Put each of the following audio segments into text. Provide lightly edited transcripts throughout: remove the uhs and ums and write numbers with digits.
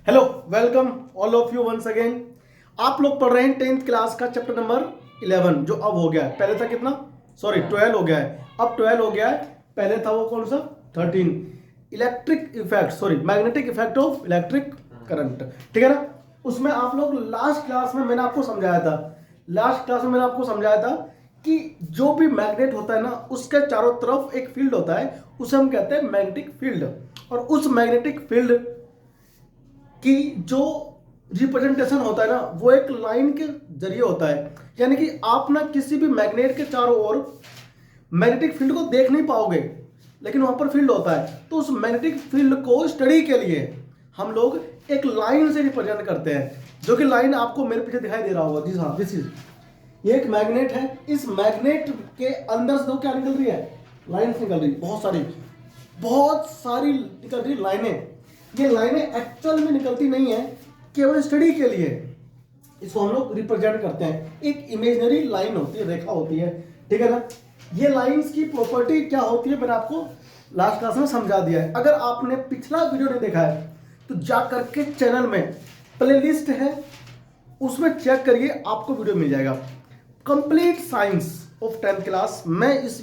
Hello, welcome all of you once again. आप लोग पढ़ रहे हैं 10th क्लास का चैप्टर नंबर 11 जो अब हो गया है। पहले था कितना? सॉरी 12 हो गया है, अब 12 हो गया है। पहले था वो कौन सा? 13। Electric effect, sorry magnetic effect of electric current, ठीक है ना। उसमें आप लोग लास्ट क्लास में मैंने आपको समझाया था कि जो भी मैग्नेट होता है ना उसके चारों तरफ एक फील्ड होता है, उसे हम कहते हैं मैग्नेटिक फील्ड। और उस मैग्नेटिक फील्ड कि जो रिप्रेजेंटेशन होता है ना वो एक लाइन के जरिए होता है। यानी कि आप ना किसी भी मैग्नेट के चारों ओर मैग्नेटिक फील्ड को देख नहीं पाओगे, लेकिन वहां पर फील्ड होता है। तो उस मैग्नेटिक फील्ड को स्टडी के लिए हम लोग एक लाइन से रिप्रेजेंट करते हैं, जो कि लाइन आपको मेरे पीछे दिखाई दे रहा होगा। जी हाँ, दिस इज, ये एक मैग्नेट है। इस मैग्नेट के अंदर से क्या निकल रही है? लाइन्स निकल रही, बहुत सारी निकल रही लाइनें। ये लाइनें एक्चुअल में निकलती नहीं है, केवल स्टडी के लिए इसको हम लोग रिप्रेजेंट करते हैं। एक इमेजिनरी लाइन होती है, रेखा होती है, ठीक है ना। ये लाइंस की प्रॉपर्टी क्या होती है मैंने आपको लास्ट क्लास में समझा दिया है। अगर आपने पिछला वीडियो नहीं देखा है तो जा करके चैनल में प्लेलिस्ट है, उसमें चेक करिए, आपको वीडियो मिल जाएगा। Complete science of 10th class मैं इस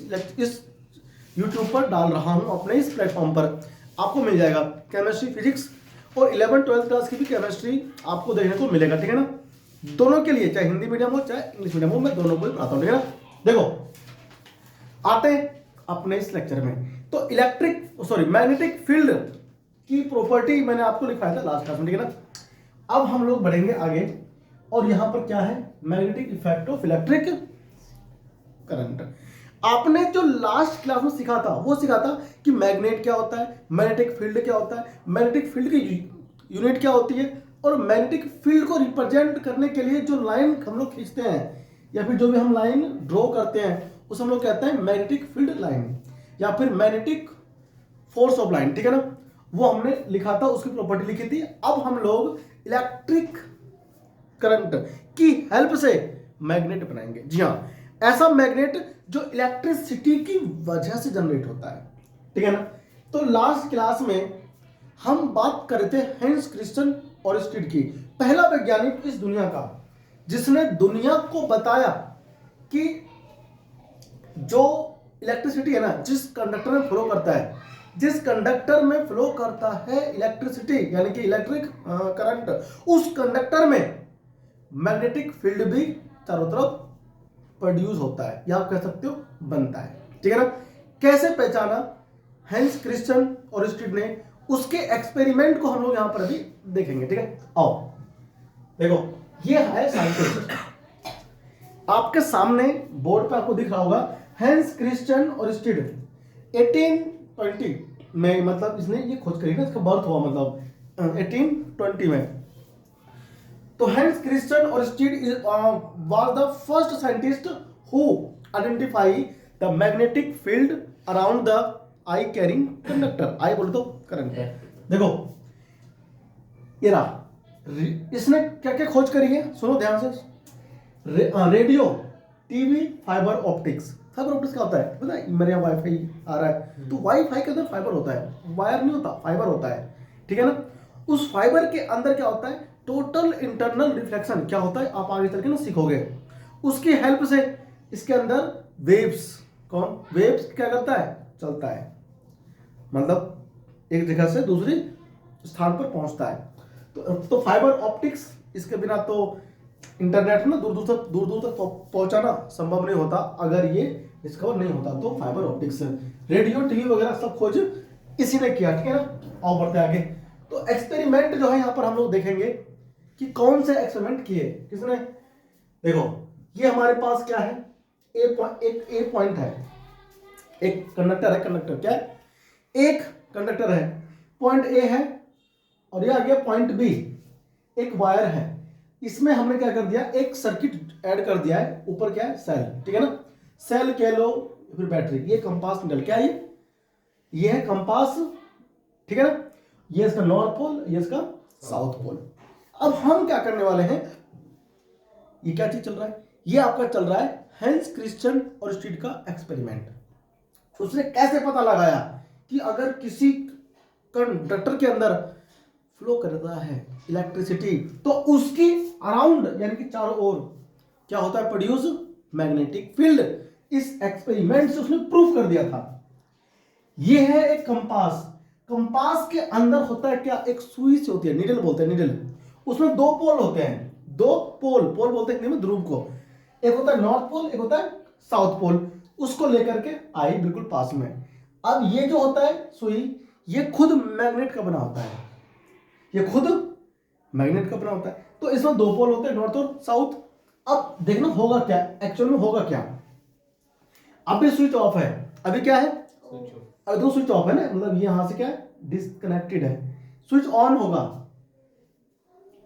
यूट्यूब पर डाल रहा हूं, अपने इस प्लेटफॉर्म पर आपको मिल जाएगा। केमिस्ट्री, फिजिक्स और 11th-12th क्लास की भी केमिस्ट्री आपको देखने को मिलेगा, ठीक है ना। दोनों के लिए, चाहे हिंदी मीडियम हो चाहे इंग्लिश मीडियम हो, मैं दोनों को ही पढ़ाता हूँ, ठीक है ना। देखो, आते हैं अपने इस लेक्चर में। तो मैग्नेटिक फील्ड की प्रॉपर्टी मैंने आपको लिखाया था लास्ट क्लास में, ठीक है ना। अब हम लोग बढ़ेंगे आगे, और यहां पर क्या है? Magnetic effect of electric current. आपने जो लास्ट क्लास में सीखा था वो सीखा था कि मैग्नेट क्या होता है, मैग्नेटिक फील्ड क्या होता है, मैग्नेटिक फील्ड की यूनिट क्या होती है, और मैग्नेटिक फील्ड को रिप्रेजेंट करने के लिए जो लाइन हम लोग खींचते हैं या फिर जो भी हम लाइन ड्रॉ करते हैं उसे हम लोग कहते हैं मैग्नेटिक फील्ड लाइन या फिर मैग्नेटिक फोर्स ऑफ लाइन, ठीक है ना। वो हमने लिखा था, उसकी प्रॉपर्टी लिखी थी। अब हम लोग इलेक्ट्रिक करंट की हेल्प से मैग्नेट बनाएंगे। जी हाँ, ऐसा मैग्नेट जो इलेक्ट्रिसिटी की वजह से जनरेट होता है, ठीक है ना। तो लास्ट क्लास में हम बात कर रहे थे हेंस क्रिस्टियन ओरस्टेड की, पहला वैज्ञानिक इस दुनिया का जिसने दुनिया को बताया कि जो इलेक्ट्रिसिटी है ना, जिस कंडक्टर में फ्लो करता है, जिस कंडक्टर में फ्लो करता है इलेक्ट्रिसिटी यानी कि इलेक्ट्रिक करंट, उस कंडक्टर में मैग्नेटिक फील्ड भी चारों तरफ प्रोड्यूस होता है, या आप कह सकते हो बनता है, ठीक है ना। कैसे पहचाना हेंस क्रिस्टियन ओरस्टेड ने, उसके एक्सपेरिमेंट को हम लोग यहां पर अभी देखेंगे, ठीक है। आओ देखो, ये है साइंटिस्ट, आपके सामने बोर्ड पे आपको दिख रहा होगा हेंस क्रिस्टियन ओरस्टेड 1820 में, मतलब इसने ये खोज करी ना, इसका बर्थ हुआ मतलब 1820 में। तो hence Christian Oersted was the first scientist who identified the magnetic field around the eye carrying conductor। आई बोल दो करंट है। देखो ये रहा, इसने क्या क्या खोज करी है, सुनो ध्यान से। Radio, TV, fibre optics. Fibre optics क्या होता है पता है? मेरे यहाँ वाईफाई आ रहा है, तो वाईफाई के अंदर फाइबर होता है, वायर नहीं होता, फाइबर होता है, ठीक है ना। उस फाइबर के अंदर क्या होता है? टोटल इंटरनल रिफ्लेक्शन क्या होता है, आप आगे चल के ना सीखोगे। उसकी हेल्प से इसके अंदर वेव्स, कौन वेव्स क्या करता है? चलता है, मतलब एक जगह से दूसरी स्थान पर पहुंचता है। तो फाइबर ऑप्टिक्स, इसके बिना तो इंटरनेट में दूर दूर तक पहुंचाना संभव नहीं होता, अगर ये डिस्कवर नहीं होता। तो फाइबर ऑप्टिक्स, रेडियो, टीवी वगैरह सब खोज इसी ने किया, ठीक है ना। आओ बढ़ते आगे। तो एक्सपेरिमेंट जो है यहाँ पर हम लोग देखेंगे कि कौन से एक्सपेरिमेंट किए किसने। देखो ये हमारे पास क्या है, एक ए पॉइंट है, एक कंडक्टर है, कंडक्टर क्या है? एक कंडक्टर है, पॉइंट ए है, और ये आ गया पॉइंट बी, एक वायर है। इसमें हमने क्या कर दिया, एक सर्किट ऐड कर दिया है, ऊपर क्या है? सेल, ठीक है ना। सेल कह लो फिर बैटरी, ये कंपास निकल, क्या है ये है कंपास, ठीक है ना। ये इसका नॉर्थ पोल, ये इसका साउथ पोल। अब हम क्या करने वाले हैं, ये क्या चीज चल रहा है? ये आपका चल रहा है हेंस क्रिस्टियन ओरस्टेड का एक्सपेरिमेंट। उसने कैसे पता लगाया कि अगर किसी कंडक्टर के अंदर फ्लो करता है इलेक्ट्रिसिटी, तो उसकी अराउंड यानी कि चारों ओर क्या होता है, प्रोड्यूस मैग्नेटिक फील्ड। इस एक्सपेरिमेंट से उसने प्रूव कर दिया था। ये है एक कंपास। कंपास के अंदर होता है क्या, एक सुई से होती है, निडल बोलते हैं, निडल। उसमें दो पोल होते हैं, दो पोल, पोल बोलते हैं हिंदी में ध्रुव को। एक होता है नॉर्थ पोल, एक होता है साउथ पोल। उसको लेकर के आई बिल्कुल पास में। अब ये जो होता है सुई, ये खुद मैग्नेट का बना होता है, ये खुद मैग्नेट का बना होता है। तो इसमें दो पोल होते हैं, नॉर्थ और साउथ। अब देखना होगा क्या, एक्चुअल में होगा क्या। अभी स्विच ऑफ है, अभी क्या है, अभी दो स्विच ऑफ है ना, मतलब ये यहां से क्या है, डिस्कनेक्टेड है। स्विच ऑन होगा,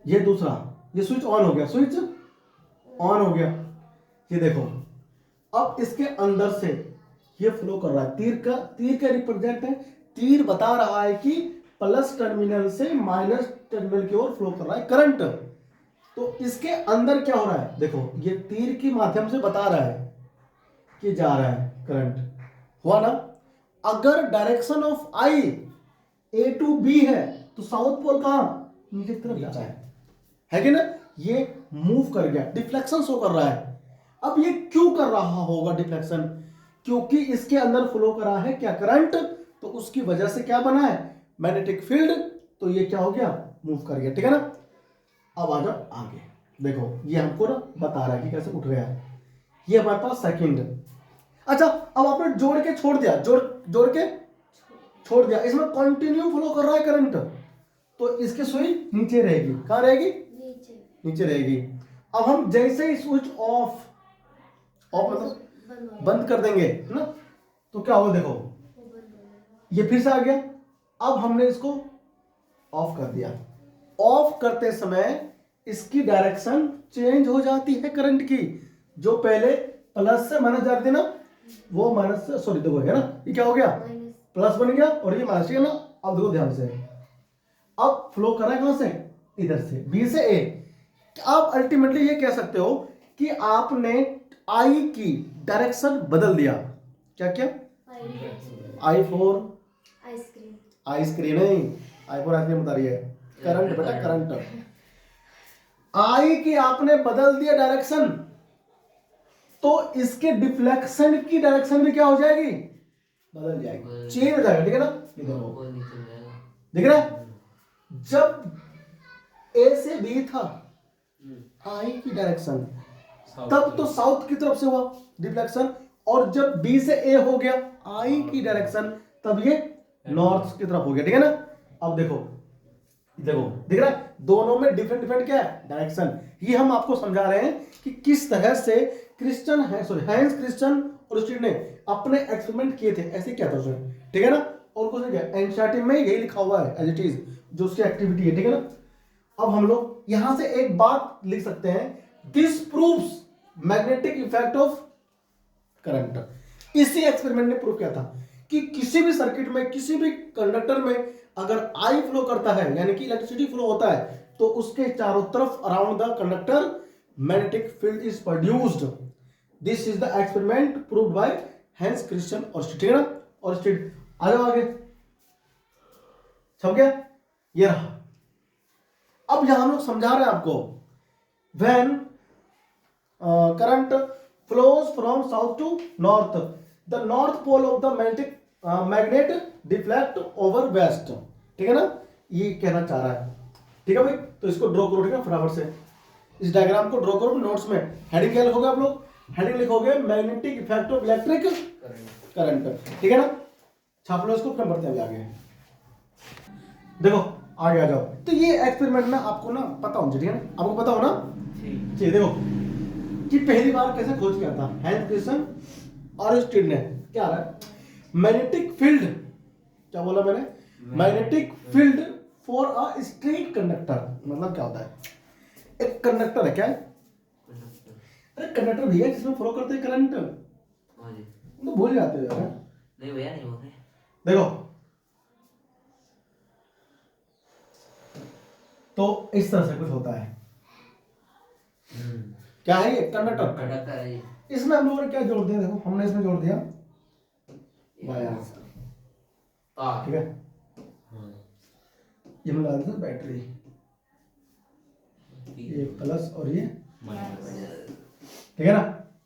ये दूसरा, ये स्विच ऑन हो गया, स्विच ऑन हो गया। ये देखो, अब इसके अंदर से ये फ्लो कर रहा है, तीर का रिप्रेजेंट है, तीर बता रहा है कि प्लस टर्मिनल से माइनस टर्मिनल की ओर फ्लो कर रहा है करंट। तो इसके अंदर क्या हो रहा है, देखो ये तीर के माध्यम से बता रहा है कि जा रहा है करंट, हुआ ना। अगर direction of I A to B है तो साउथ पोल कहां, नीचे की तरफ जा रहा है कि ना, ये मूव कर गया, डिफ्लेक्शन शो कर रहा है। अब ये क्यों कर रहा होगा डिफ्लेक्शन, क्योंकि इसके अंदर फ्लो कर रहा है क्या, करंट, तो उसकी वजह से क्या बना है, मैग्नेटिक फील्ड। तो ये क्या हो गया, मूव कर गया, ठीक है ना। अब आ जाओ आगे, देखो ये हमको ना बता रहा है कि कैसे उठ गया। ये हमारे पास सेकंड। अच्छा, अब आपने जोड़ के छोड़ दिया, जोड़ के छोड़ दिया, इसमें कंटिन्यू फ्लो कर रहा है करंट, तो इसकी सुई नीचे रहेगी, कहां रहेगी, नीचे रहेगी। अब हम जैसे ही स्विच ऑफ मतलब बंद कर देंगे ना, तो क्या होगा, देखो ये फिर से आ गया। अब हमने इसको ऑफ कर दिया, ऑफ करते समय इसकी डायरेक्शन चेंज हो जाती है करंट की, जो पहले प्लस से माइनस जा रही थी ना, वो माइनस से, सॉरी देखो है ना, ये क्या हो गया, प्लस बन गया और ये माइनस, ठीक है ना। अब देखो ध्यान से, अब फ्लो कर रहा है कहां से, इधर से, बी से ए। आप अल्टीमेटली ये कह सकते हो कि आपने आई की डायरेक्शन बदल दिया। क्या क्या, आई फोर आइसक्रीम नहीं, आई फोर आइसक्रीम बता रही है, करंट बेटा करंट। आई की आपने बदल दिया डायरेक्शन, तो इसके डिफ्लेक्शन की डायरेक्शन भी क्या हो जाएगी, बदल जाएगी, चेंज हो जाएगा, ठीक है ना। ये देखो दिख रहा है, जब ए से बी था आई की डायरेक्शन, तब तो साउथ की तरफ से हुआ डिफ्लेक्शन, और जब बी से ए हो गया आई की डायरेक्शन, तब ये नॉर्थ की तरफ हो गया, ठीक है ना। अब देखो दिख रहा है, दोनों में डिफरेंट क्या है, डायरेक्शन। ये हम आपको समझा रहे हैं कि किस तरह से हैंस क्रिश्चियन और स्टीड ने अपने एक्सपेरिमेंट किए थे, ऐसे क्या था उसमें, ठीक है ना। और कुछ नहीं किया, एनसीईआरटी में यही लिखा हुआ है एज इट इज, जो उसकी एक्टिविटी है, ठीक है ना। अब हम लोग यहां से एक बात लिख सकते हैं, this proves magnetic effect of current. इसी एक्सपेरिमेंट ने प्रूव किया था कि किसी भी सर्किट में, किसी भी कंडक्टर में अगर आई फ्लो करता है, यानी कि इलेक्ट्रिसिटी फ्लो होता है, तो उसके चारों तरफ around the conductor magnetic field is produced. This is the experiment proved bye Hans Christian और स्टीड, और स्टीड। आ जाओ आगे, समझ गया, ये रहा। अब यहां हम लोग समझा रहे हैं आपको, when current flows from south to north, the north pole of the magnet deflect over west, ठीक है ना, ये कहना चाह रहा है, ठीक है भाई। तो इसको ड्रॉ करो, ठीक है, फटाफट से इस डायग्राम को ड्रॉ करो नोट्स में। हेडिंग क्या लिखोगे आप लोग, हेडिंग लिखोगे magnetic effect of electric current, ठीक है ना। छाप लो इसको, फिर बढ़ते हैं आगे। देखो आगे आ जाओ। तो ये एक्सपेरिमेंट ना आपको ना पता होना चाहिए, आपको पता हो ना, ठीक। देखो कि पहली बार कैसे खोज किया था, हैंस क्रिश्चियन और स्टीड ने। क्या रहा है, मैग्नेटिक फील्ड, क्या बोला मैंने, magnetic field for a straight conductor. मतलब क्या होता है, एक कंडक्टर है, क्या है, अरे कंडक्टर भैया जिसमें फ्लो करते हैं करंट, तो भूल जाते हो यार, नहीं भैया नहीं होते। देखो तो इस तरह से कुछ होता है, क्या है ये, कंडक्टर है। इसमें हम लोगों ने क्या जोड़ दिया, देखो हमने इसमें जोड़ दिया वायर, ठीक है। ये हम लगा देते बैटरी, ये प्लस और ये ठीक है ना।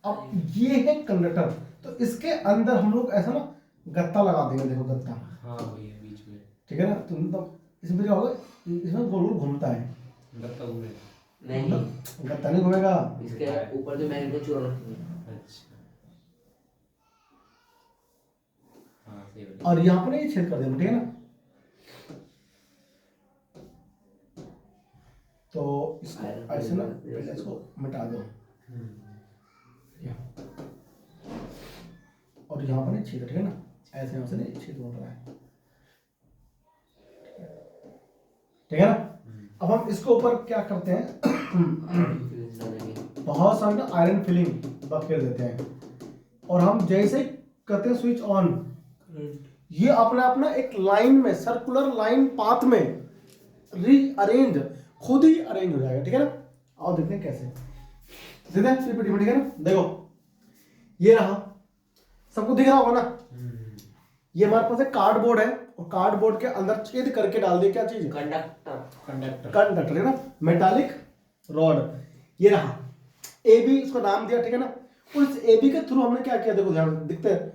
अब ये है कंडक्टर, तो इसके अंदर हम लोग ऐसा ना गत्ता लगा देंगे, देखो गत्ता, हाँ भैया बीच में, ठीक है ना। तो मतलब इसमें क्या होगा, इसमें गोल गोल घूमता है, गत्ता घूमे नहीं, गत्ता नहीं घूमेगा, इसके ऊपर जो मैग्नेट चूरा रखेंगे। अच्छा हाँ सही बात। और यहाँ पर ये छेद कर देंगे, ठीक है ना। तो इसको ऐसे ना पहले इसको मिटा दो, और यहाँ पर नहीं छेद, ठीक है ना, ऐसे यहाँ से नहीं छेद हो रहा है, ठीक है ना। अब हम इसके ऊपर क्या करते हैं, बहुत सारे ना आयरन फिलिंग बखेर देते हैं, और हम जैसे करते हैं स्विच ऑन, ये अपना अपना एक लाइन में, सर्कुलर लाइन पाथ में रीअरेंज, खुद ही अरेंज हो जाएगा, ठीक है ना। आओ देखते हैं कैसे, देखते हैं पीपीटी में, ठीक है ना। देखो ये रहा, सबको दिख रहा होगा ना, ये हमारे पास एक कार्डबोर्ड है, और कार्डबोर्ड के अंदर छेद करके डाल दिया क्या चीज, कंडक्टर है ना, मेटालिक रॉड, ये रहा ए बी, इसको नाम दिया, ठीक है ना। और इस ए बी के थ्रू हमने क्या किया, देखो ध्यान दिखते हैं,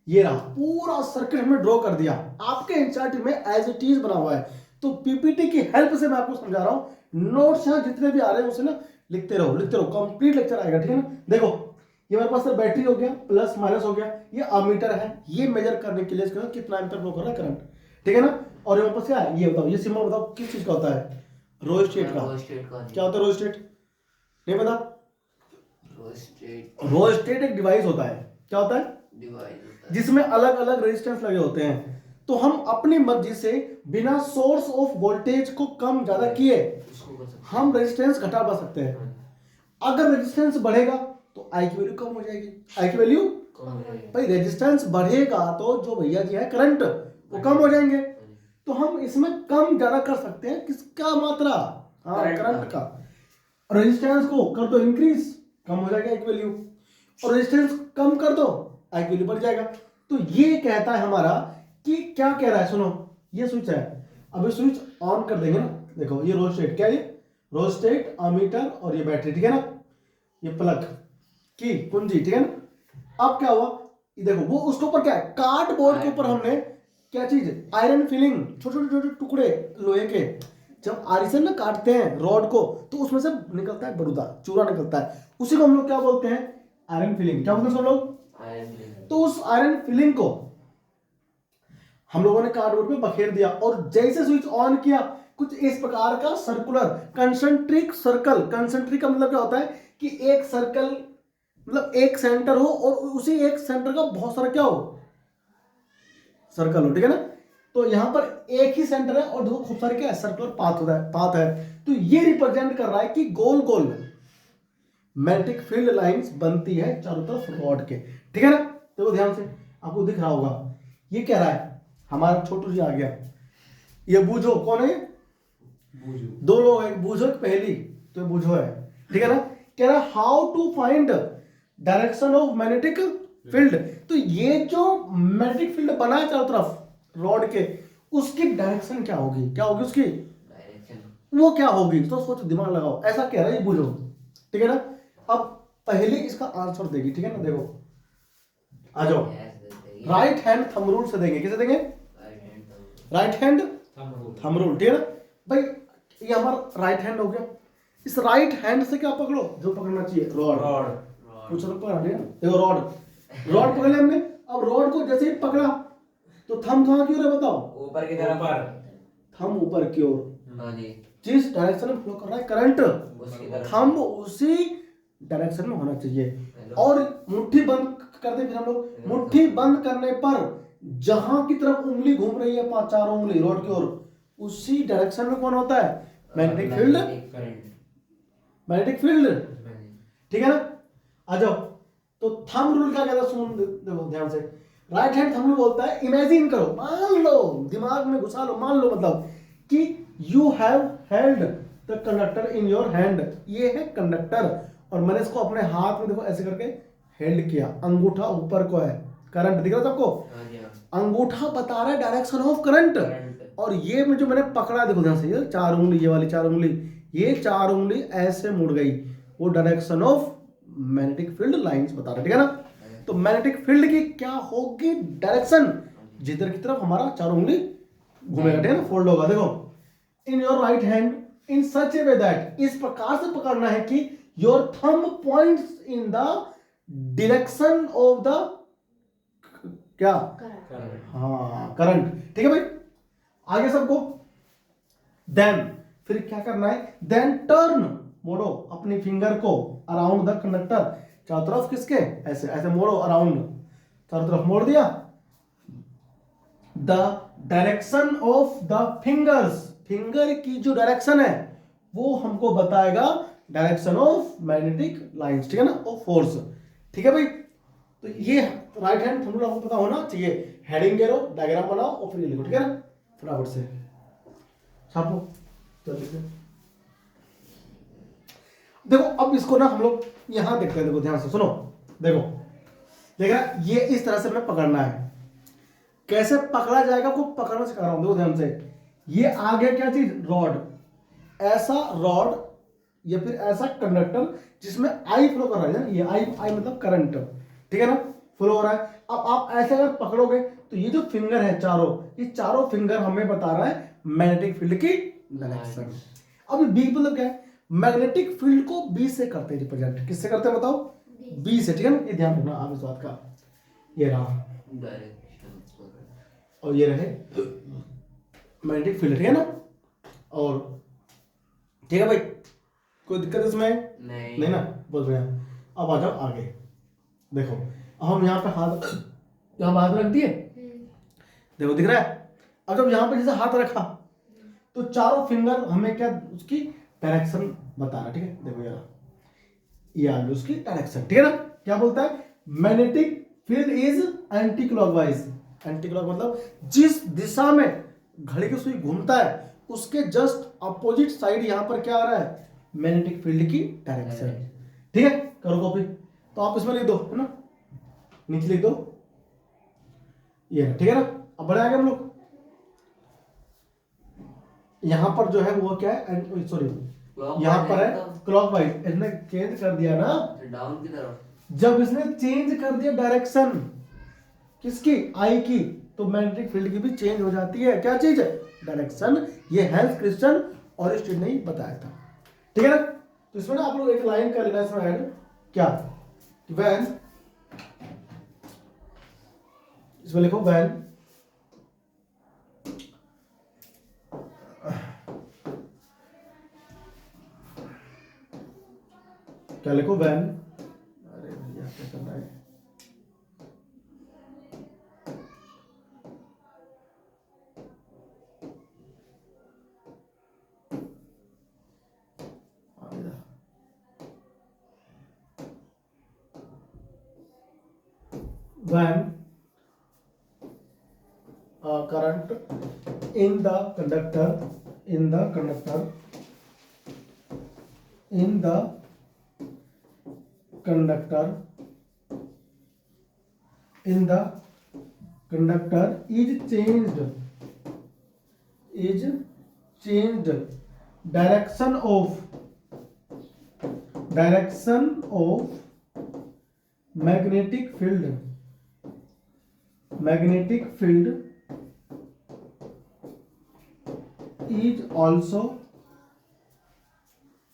ये रहा पूरा सर्किट हमने ड्रॉ कर दिया, आपके एनसीईआरटी में एज इट इज बना हुआ है। तो पीपीटी की हेल्प से मैं आपको समझा रहा हूँ, नोट्स यहाँ जितने भी आ रहे हैं उसे ना लिखते रहो, कंप्लीट लेक्चर आएगा, ठीक है ना। देखो ये हमारे पास बैटरी हो गया, प्लस माइनस हो गया, ये अमीटर है, ये मेजर करने के लिए इसका कितना एम्पीयर फ्लो कर रहा है करंट, ठीक है ना। और ये हमारे पास क्या है, ये बताओ, ये सिंबल बताओ किस चीज का होता है, रोस्टेट का। क्या होता है रोस्टेट, नहीं पता, रोस्टेट एक डिवाइस होता है, क्या होता है, जिसमें अलग अलग रेजिस्टेंस लगे होते हैं। तो हम अपनी मर्जी से बिना सोर्स ऑफ वोल्टेज को कम ज्यादा किए हम रेजिस्टेंस घटा पा सकते हैं। अगर रेजिस्टेंस बढ़ेगा तो आई की वैल्यू कम हो जाएगी, आई की वैल्यू भाई, रेजिस्टेंस बढ़ेगा तो जो भैया जी है करंट वो कम हो जाएंगे। तो हम इसमें कम ज्यादा कर सकते हैं, किसका मात्रा, हाँ करंट का। रेजिस्टेंस को कर दो इंक्रीज, कम हो जाएगा आई की वैल्यू, और रेजिस्टेंस कम कर दो आई की वैल्यू बढ़ जाएगा। तो ये कहता है हमारा कि क्या कह रहा है, सुनो, ये स्विच है, अभी स्विच ऑन कर देंगे ना, देखो ये रोस्टेट, क्या ये रोस्टेट, अमीटर और ये बैटरी, ठीक है ना, ये प्लग की कुंजी, ठीक है ना। अब क्या हुआ, ये देखो वो उसके ऊपर क्या है, कार्डबोर्ड के ऊपर हमने क्या चीज, आयरन फिलिंग, छोटे छोटे टुकड़े लोहे के, जब आरिसन ना काटते हैं रॉड को तो उसमें से निकलता है बरूदा, चूरा निकलता है, उसी को हम लोग क्या बोलते हैं, आयरन फिलिंग। क्या बोलते हैं सब लोग, तो उस आयरन फिलिंग को हम लोगों ने कार्डबोर्ड पे बखेर दिया, और जैसे स्विच ऑन किया कुछ इस प्रकार का सर्कुलर कंसेंट्रिक सर्कल, कंसेंट्रिक का मतलब क्या होता है कि एक सर्कल मतलब एक सेंटर हो और उसी एक सेंटर का बहुत सारा क्या हो, सर्कल हो, ठीक है ना। तो यहां पर एक ही सेंटर है और देखो खूब सारे क्या है, सर्कुलर पाथ होता है, पाथ है। तो ये रिप्रेजेंट कर रहा है कि गोल गोल मैग्नेटिक फील्ड लाइंस बनती है चारों तरफ रॉड के, ठीक है ना। देखो ध्यान से, आपको दिख रहा होगा, ये कह रहा है हमारा छोटू जी आ गया, ये बूझो, कौन है, दो लोग, एक बूझो एक पहली, तो बूझो है, ठीक है ना। कह रहा है how to find direction of magnetic field. तो ये जो मैग्नेटिक फील्ड बना है चारों तरफ रॉड के, उसकी डायरेक्शन क्या होगी, क्या होगी उसकी वो क्या होगी, तो सोचो, दिमाग लगाओ, ऐसा कह रहा है ये बूझो, ठीक है ना। अब पहले इसका आंसर देगी, ठीक है ना, देखो आ जाओ, राइट हैंड थंब रूल से देंगे, किसे देंगे, राइट हैंड थंब रूल, ठीक है ना भाई। ये हमारा राइट हैंड हो गया, इस राइट हैंड से क्या पकड़ो, जो पकड़ना चाहिए, रॉड, कुछ तो पकड़ा दिया, देखो रॉड पकड़ लिया हमने। अब रॉड को जैसे ही पकड़ा तो थंब कहाँ की ओर है बताओ, ऊपर की तरफ, थंब ऊपर की ओर, जिस डायरेक्शन में फ्लो कर रहा है करंट, थंब उसी डायरेक्शन में होना चाहिए। और मुट्ठी बंद करते फिर हम लोग, मुट्ठी बंद करने पर जहां की तरफ उंगली घूम रही है, पांच चार उंगली रॉड की ओर, उसी डायरेक्शन में कौन होता है, मैग्नेटिक फील्ड, मैग्नेटिक फील्ड, ठीक है ना। आ जाओ, तो थंब रूल क्या कहता है, सुन देखो ध्यान से, राइट हैंड थंब रूल बोलता है, इमेजिन करो, मान लो, दिमाग में घुसा लो, मान लो मतलब कि you have held the conductor in your hand, ये है कंडक्टर, और मैंने इसको अपने हाथ में देखो ऐसे करके हेल्ड किया, अंगूठा ऊपर को है, करंट दिख रहा है सबको, अंगूठा बता रहा है डायरेक्शन ऑफ करंट, और ये में जो मैंने पकड़ा, देखो ध्यान से, ये 4 उंगली, ये वाली 4 उंगली, ये 4 उंगली ऐसे मुड़ गई, वो direction of magnetic field lines बता रहे, ठीक है ना। तो मैग्नेटिक फील्ड की क्या होगी डायरेक्शन, जिधर की तरफ हमारा 4 उंगली घूमेगा, ठीक है ना, फोल्ड होगा। देखो, in your right hand in such A way that, इस प्रकार से पकड़ना है कि your thumb points in the direction of the क्या, हाँ, करंट, ठीक है भाई, आगे सबको। देन फिर क्या करना है, देन टर्न, मोड़ो अपनी फिंगर को अराउंड द कंडक्टर, चारों तरफ, किसके, ऐसे ऐसे मोड़ो अराउंड, चारों तरफ मोड़ दिया। The direction of the fingers, finger की जो डायरेक्शन है वो हमको बताएगा डायरेक्शन ऑफ मैग्नेटिक लाइंस, ठीक है ना, और फोर्स, ठीक है भाई। तो ये राइट हैंड फॉर्मूला आपको पता होना चाहिए, हेडिंग करो, डायग्राम बनाओ और फिर लिखो, ठीक है ना, फटाफट से छापो जल्दी से। देखो अब इसको ना हम लोग यहां देखते हैं, देखो ध्यान से सुनो, देखो देखा, ये इस तरह से हमें पकड़ना है, कैसे पकड़ा जाएगा को पकड़ना सिखा रहा हूं, देखो ध्यान से। ये आगे क्या चीज, रॉड, ऐसा रॉड या फिर ऐसा कंडक्टर जिसमें आई फ्लो कर रहा है, ये आई मतलब करंट, ठीक है ना, फ्लो हो रहा है। अब आप ऐसे अगर पकड़ोगे तो ये जो फिंगर है चारों, ये चारों फिंगर हमें बता रहा है मैग्नेटिक फील्ड की डायरेक्शन। अब बी मतलब क्या है, मैग्नेटिक फील्ड को बी से करते हैं रिप्रेजेंट, किससे करते हैं बताओ, बी से, ठीक है ना, ये ध्यान रखना आप इस बात का। ये रहा और ये रहे मैग्नेटिक फील्ड, ठीक है ना, और ठीक है भाई, कोई दिक्कत इसमें नहीं ना, बहुत बढ़िया। अब आ जाओ आगे, देखो अब हम यहाँ पे हाथ रख दिए, देखो दिख रहा है। अब जब यहाँ पे जैसे हाथ रखा तो चारों फिंगर हमें क्या, उसकी डायरेक्शन बता रहा है, ठीक है, देखो यार ये आ गई उसकी डायरेक्शन, ठीक है ना। क्या बोलता है, magnetic field is anti clockwise, anti clock मतलब जिस दिशा में घड़ी की सुई घूमता है उसके जस्ट अपोजिट साइड यहाँ पर क्या आ रहा है, मैग्नेटिक फील्ड की डायरेक्शन, ठीक है। करो कॉपी, तो आप इसमें लिख दो, है ना, नीचे लिख दो, ये ठीक है ना। अब बढ़े आगे हम लोग, यहां पर जो है वो क्या है, सॉरी यहां पर है क्लॉकवाइज, इसने चेंज कर दिया ना डाउन की तरफ, जब इसने चेंज कर दिया डायरेक्शन किसकी, आई की, तो मैग्नेटिक फील्ड की भी चेंज हो जाती है, क्या चीज है, डायरेक्शन। ये हेल्थ क्रिश्चियन और स्टील ने ही बताया था, ठीक है ना। तो इसमें ना आप लोग एक लाइन कर लेना इसमें ऐड, क्या, व्हेन, इसमें लिखो व्हेन क्या लिखो, व्हेन, अरे भैया क्या कर रहा है, when current in the conductor in the conductor in the conductor in the conductor is changed direction of magnetic field is also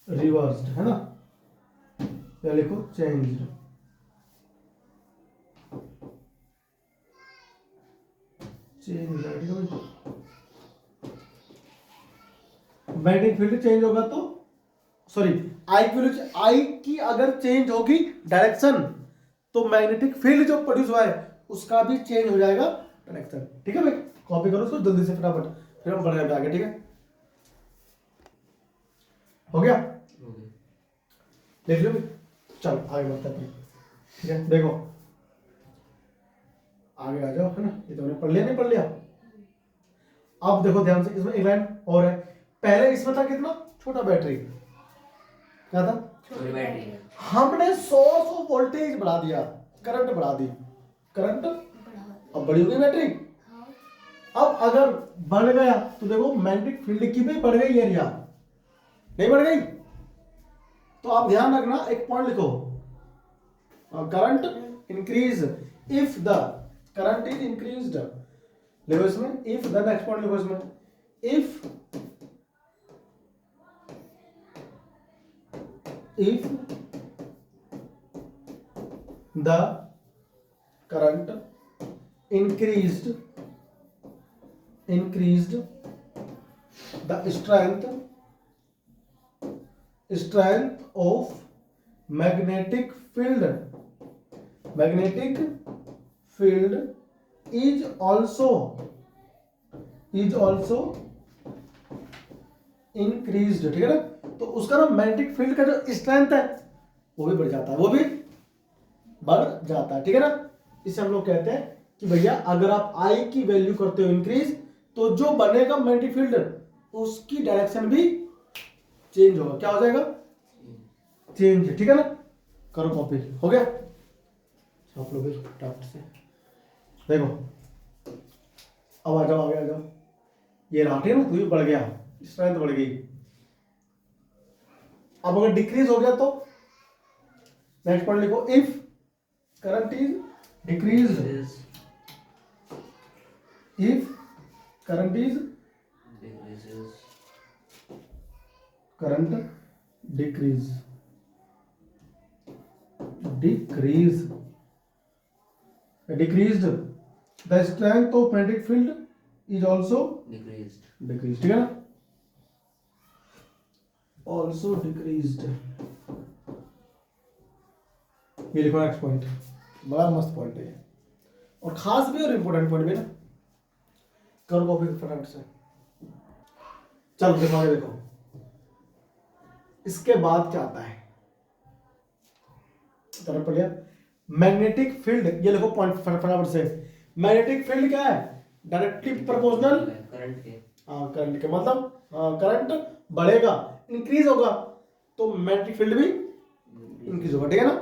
reversed, है ना, या लिखो changed, मैग्नेटिक फील्ड चेंज होगा तो, सॉरी आई की अगर चेंज होगी डायरेक्शन तो मैग्नेटिक फील्ड जो प्रोड्यूस हुआ है उसका भी चेंज हो जाएगा डायरेक्शन, ठीक है भाई। कॉपी करो उसको जल्दी से फटाफट, फिर हम बढ़ जाएंगे आगे, ठीक है, हो गया, देख लो, चलो आगे बढ़ते हैं, ठीक है। देखो आगे आ जाओ, है ना, ये तो हमने पढ़ लिया, नहीं पढ़ लिया। अब देखो ध्यान से, इसमें एक लाइन और है, पहले इसमें था कितना छोटा बैटरी, क्या था, बैटरी, हमने सोर्स ऑफ वोल्टेज बढ़ा दिया, करंट बढ़ा दी, करंट अब बड़ी हो गई बैटरी, अब अगर बढ़ गया तो देखो मैग्नेटिक फील्ड की भी बढ़ गई एरिया, नहीं बढ़ गई? तो आप ध्यान रखना, एक पॉइंट लिखो, current increase if the current is increased, लिखो इसमें इफ द, नेक्स्ट पॉइंट लिखो इसमें if the current increased the strength of magnetic field is also increased, ठीक है ना? तो उसका ना मैग्नेटिक फील्ड का जो स्ट्रेंथ है वो भी बढ़ जाता है, ठीक है ना? इसे हम लोग कहते हैं कि भैया अगर आप आई की वैल्यू करते हो इंक्रीज, तो जो बनेगा मैग्नेटिक फील्ड उसकी डायरेक्शन भी चेंज होगा। क्या हो जाएगा? चेंज, ठीक है ना? करो कॉपी, हो गया? आप लोग फटाफट से देखो, अब आ जाओ, आगे आ जाओ। ये रहा, ठीक है ना? तो ये बढ़ गया, स्ट्रेंथ बढ़ गई। अब अगर डिक्रीज हो गया तो नेक्स्ट पॉइंट लिखो, if current is decrease, if current is decrease decreased, the strength of magnetic field is also decreased, ठीक है ना? also decreased, ये लिखो नेक्स्ट पॉइंट, बड़ा मस्त पॉइंट है और खास भी और इंपॉर्टेंट पॉइंट भी ना। करो कॉपी फटाफट से, चलो देखो आगे देखो। इसके बाद क्या आता है? तरफ पढ़िए, मैग्नेटिक फील्ड, ये लिखो पॉइंट फटाफट से। मैग्नेटिक फील्ड क्या है? डायरेक्टली प्रोपोर्शनल करंट के, करंट के, मतलब करंट बढ़ेगा, इंक्रीज होगा तो मैग्नेटिक फील्ड भी इंक्रीज होगा, ठीक है ना?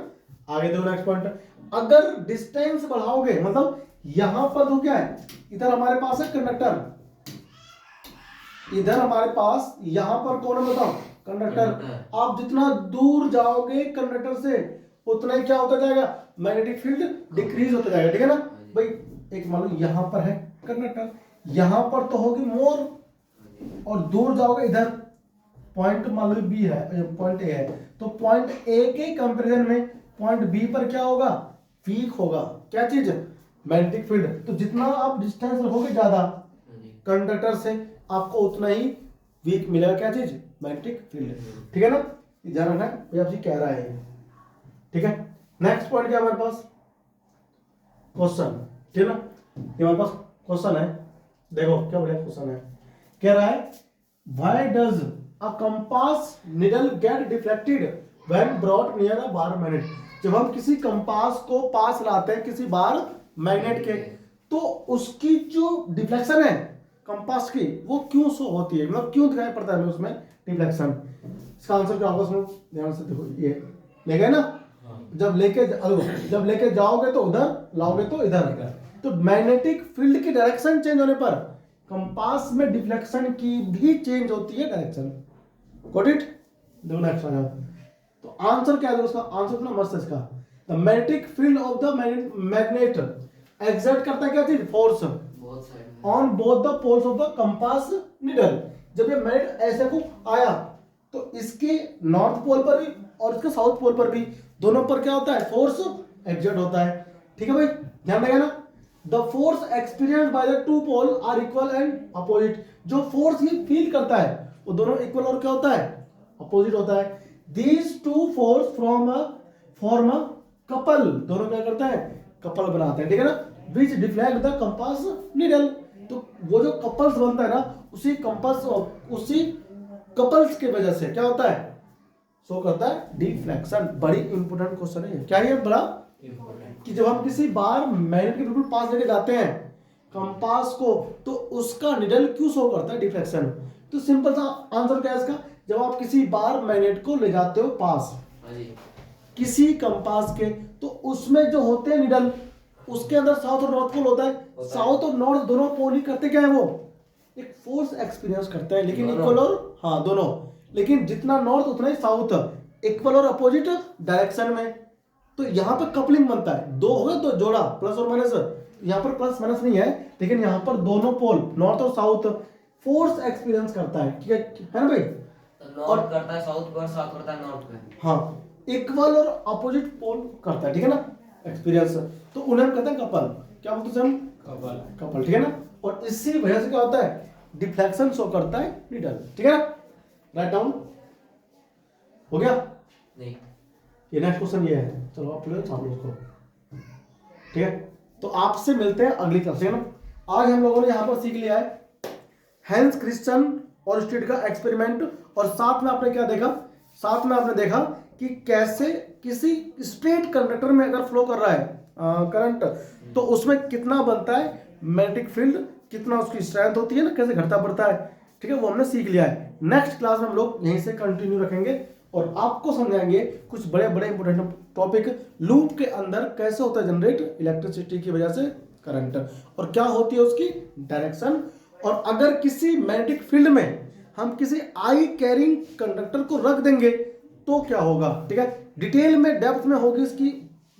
आगे देखो नेक्स्ट पॉइंट, अगर डिस्टेंस बढ़ाओगे, मतलब यहां पर तो क्या है, इधर हमारे पास है कंडक्टर, इधर हमारे पास, यहां पर कौन है बताओ? कंडक्टर। आप जितना दूर जाओगे कंडक्टर से उतना ही क्या होता जाएगा? मैग्नेटिक फील्ड डिक्रीज होता जाएगा, ठीक है ना भाई? एक मान लो यहां पर है कंडक्टर, यहां पर तो होगी मोर, और दूर जाओगे इधर पॉइंट मान लो बी है, पॉइंट ए है, तो पॉइंट ए के कंपैरिजन में पॉइंट बी पर क्या होगा? वीक होगा। क्या चीज? Magnetic field. तो जितना आप डिस्टेंस रखोगे ज्यादा कंडक्टर से, आपको उतना ही वीक मिलेगा। क्या चीज? मैग्नेटिक फील्ड, ठीक है ना? ध्यान रखना है, कोई आपसे कह रहा है, ठीक है? नेक्स्ट पॉइंट क्या हमारे पास? क्वेश्चन, ठीक है ना? ये हमारे पास क्वेश्चन है, देखो क्या बढ़िया क्वेश्चन है। कह रहा है, why does a compass needle get deflected when brought near a bar magnet? जब हम किसी कंपास को पास लाते हैं किसी बार मैग्नेट के, तो उसकी जो डिफ्लेक्शन है कंपास की, वो क्यों शो होती है, मतलब क्यों दिखाई पड़ता है हमें उसमें डिफ्लेक्शन? इसका आंसर क्या होगा? सुनो ध्यान से, देखो ये ले गए ना, जब लेके जाओगे तो उधर, लाओगे तो इधर। तो मैग्नेटिक फील्ड की डायरेक्शन चेंज होने पर कंपास में डिफ्लेक्शन की भी चेंज होती है डायरेक्शन। Got it? देखो नेक्स्ट आ जाओ। तो आंसर क्या है उसका? आंसर इतना मस्त है इसका, the magnetic field of the magnet exert करता है क्या चीज? Force on both the poles of the compass needle. जब ये मैग्नेट ऐसे को आया तो इसके नॉर्थ पोल पर भी और इसके साउथ पोल पर भी, दोनों पर क्या होता है? फोर्स एक्सर्ट होता है, ठीक है भाई? ध्यान रखना, the force experienced by the two pole are equal and opposite. जो फोर्स ये फील करता है वो दोनों इक्वल और क्या होता है? अपोजिट होता है। These two force form a couple, दोनों क्या करता है? कपल बनाते हैं, ठीक है ना? विच डिफ्लेक्ट द कंपास नीडल। तो वो जो कपल्स बनता है ना, उसी कपल्स के वजह से क्या होता है? शो करता है डिफ्लेक्शन। बड़ी इंपोर्टेंट क्वेश्चन है। क्या है बड़ा इंपोर्टेंट? कि जब हम किसी बार मैग्नेट के बिल्कुल पास लेके जाते हैं कंपास को, तो उसका निडल क्यों शो करता है? डिफ्लेक्शन। तो सिंपल सा आंसर क्या है इसका? जब आप किसी बार मैग्नेट को ले जाते हो पास किसी कंपास के, तो उसमें जो होते हैं निडल, उसके अंदर साउथ और नॉर्थ पोल होता है। साउथ और नॉर्थ दोनों पोल ही करते क्या है, वो एक फोर्स एक्सपीरियंस करते हैं, लेकिन दोनों। इक्वल और हाँ दोनों, लेकिन जितना नॉर्थ उतना ही साउथ, इक्वल और अपोजिट डायरेक्शन में। तो यहाँ पर कपलिंग बनता है, दो हो गए तो जोड़ा प्लस और माइनस, यहाँ पर प्लस माइनस नहीं है, लेकिन यहाँ पर दोनों पोल नॉर्थ और साउथ फोर्स एक्सपीरियंस करता है, ठीक है ना भाई। नॉर्थ करता है साउथ पर, साउथ करता है नॉर्थ पे। हाँ, इक्वल और अपोजिट पोल करता है, ठीक है ना, एक्सपीरियंस। तो उन्हें हम कहते हैं कपल, क्या बोलते हैं हम, कपल। कपल, ठीक है ना। और इसी वजह से क्या होता है, डिफ्लेक्शन शो करता है नीडल, ठीक है ना। राइट डाउन हो गया। नहीं, ये नेक्स्ट क्वेश्चन ये है, चलो आप लोग छाप लो उसको, ठीक है। तो आपसे मिलते हैं अगली क्लास, ठीक है ना। आज हम लोगों ने यहाँ पर सीख लिया है हैंस क्रिश्चियन और स्ट्रीट का एक्सपेरिमेंट, और साथ में आपने क्या देखा, साथ में आपने देखा कि कैसे किसी स्ट्रेट कंडक्टर में अगर फ्लो कर रहा है करंट, तो उसमें कितना बनता है मैग्नेटिक फील्ड, कितना उसकी स्ट्रेंथ होती है ना, कैसे घटता बढ़ता है, ठीक है, वो हमने सीख लिया है। नेक्स्ट क्लास में हम लोग यहीं से कंटिन्यू रखेंगे और आपको समझाएंगे कुछ बड़े बड़े इंपोर्टेंट टॉपिक, लूप के अंदर कैसे होता है जनरेट इलेक्ट्रिसिटी की वजह से करंट, और क्या होती है उसकी डायरेक्शन, और अगर किसी मैग्नेटिक फील्ड में हम किसी आई कैरिंग कंडक्टर को रख देंगे तो क्या होगा, ठीक है। डिटेल में डेप्थ में होगी इसकी,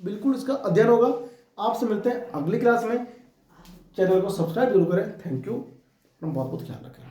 बिल्कुल इसका अध्ययन होगा। आपसे मिलते हैं अगली क्लास में, चैनल को सब्सक्राइब जरूर करें। थैंक यू, बहुत बहुत ख्याल रखें।